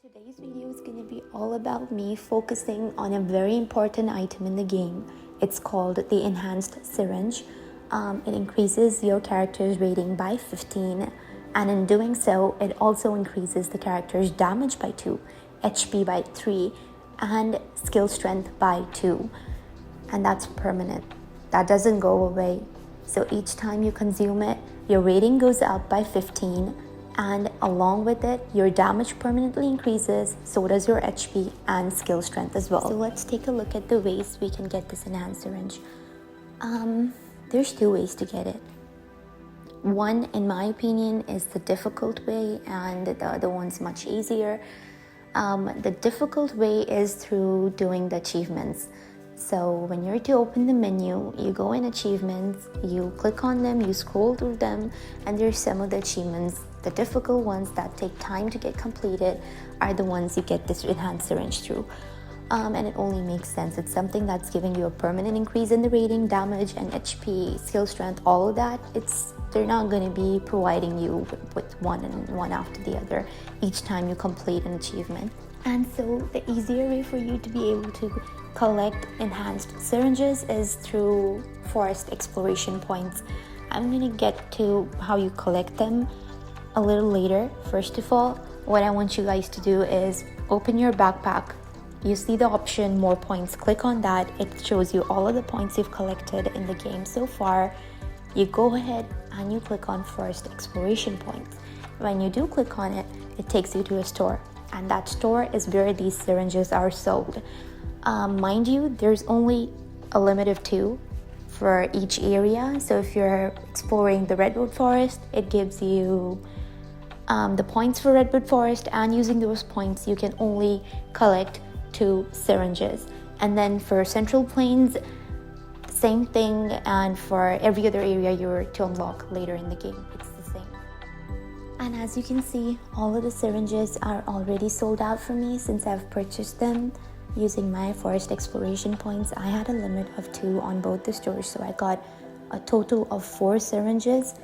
Today's video is going to be all about me focusing on a very important item in the game. It's called the Enhanced Syringe. It increases your character's rating by 15, and in doing so, it also increases the character's damage by 2, HP by 3, and skill strength by 2. And that's permanent. That doesn't go away. So each time you consume it, your rating goes up by 15, and along with it, your damage permanently increases, so does your HP and skill strength as well. So let's take a look at the ways we can get this Enhanced Syringe. There's 2 ways to get it. One, in my opinion, is the difficult way, and the other one's much easier. The difficult way is through doing the achievements. So when you're to open the menu, you go in achievements, you click on them, you scroll through them, and there's some of the achievements, the difficult ones that take time to get completed, are the ones you get this Enhanced Syringe through. And it only makes sense. It's something that's giving you a permanent increase in the rating, damage, and HP, skill strength, all of that. They're not going to be providing you with one after the other each time you complete an achievement. And so the easier way for you to be able to collect enhanced syringes is through forest exploration points. I'm going to get to how you collect them a little later. First of all, what I want you guys to do is open your backpack. You see the option more points, click on that. It shows you all of the points you've collected in the game so far. You go ahead and you click on forest exploration points. When you do click on it, it takes you to a store, and that store is where these syringes are sold. Mind you, there's only a limit of 2 for each area. So if you're exploring the redwood forest, it gives you the points for redwood forest, and using those points you can only collect 2 syringes. And then for central plains, same thing, and for every other area you're to unlock later in the game, it's the same. And as you can see, all of the syringes are already sold out for me since I've purchased them using my forest exploration points. I had a limit of 2 on both the stores, so I got a total of 4 syringes,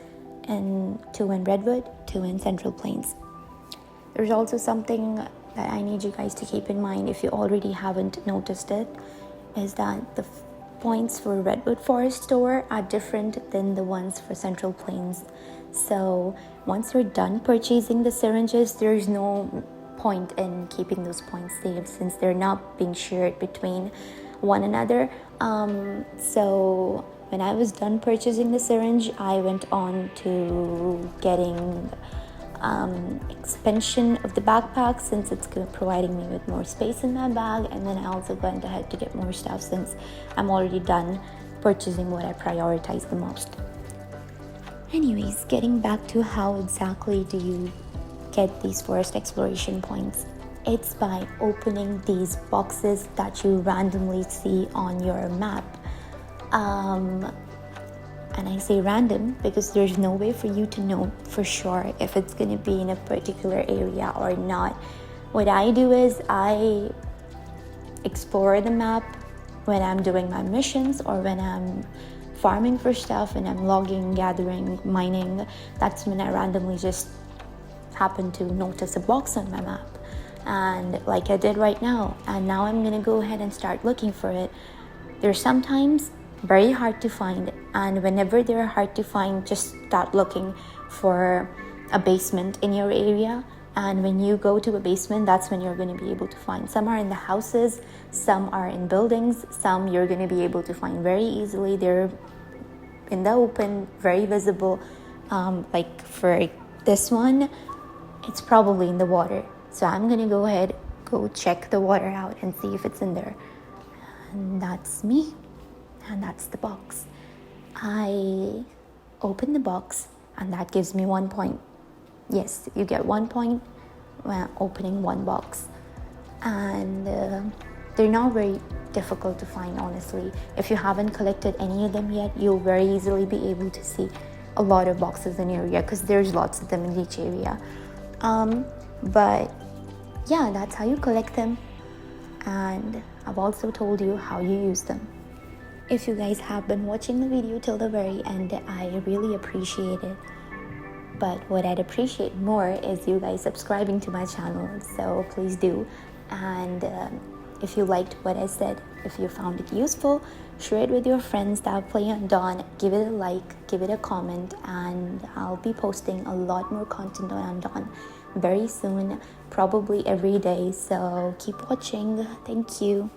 and 2 in redwood, 2 in central plains. There's also something that I need you guys to keep in mind, if you already haven't noticed it, is that the points for redwood forest store are different than the ones for central plains. So once you're done purchasing the syringes, there's no point in keeping those points saved since they're not being shared between one another. So when I was done purchasing the syringe, I went on to getting expansion of the backpack, since it's providing me with more space in my bag, and then I also went ahead to get more stuff since I'm already done purchasing what I prioritize the most. Anyways, getting back to how exactly do you get these forest exploration points. It's by opening these boxes that you randomly see on your map. And I say random because there's no way for you to know for sure if it's going to be in a particular area or not. What I do is I explore the map when I'm doing my missions, or when I'm farming for stuff and I'm logging, gathering, mining. That's when I randomly just happen to notice a box on my map, and like I did right now, and now I'm gonna go ahead and start looking for it. They're sometimes very hard to find, and whenever they're hard to find, just start looking for a basement in your area, and when you go to a basement, that's when you're going to be able to find. Some are in the houses, some are in buildings, some you're going to be able to find very easily. They're in the open, very visible. Like for this one, it's probably in the water, so I'm going to go ahead, go check the water out and see if it's in there. And that's me. And that's the box. I open the box, and that gives me 1 point. Yes, you get 1 point when opening one box. And they're not very difficult to find, honestly. If you haven't collected any of them yet, you'll very easily be able to see a lot of boxes in your area, because there's lots of them in each area. But yeah, that's how you collect them. And I've also told you how you use them. If you guys have been watching the video till the very end, I really appreciate it. But what I'd appreciate more is you guys subscribing to my channel, so please do. And if you liked what I said, if you found it useful, share it with your friends that play UNDAWN. Give it a like, give it a comment, and I'll be posting a lot more content on UNDAWN very soon, probably every day. So keep watching. Thank you.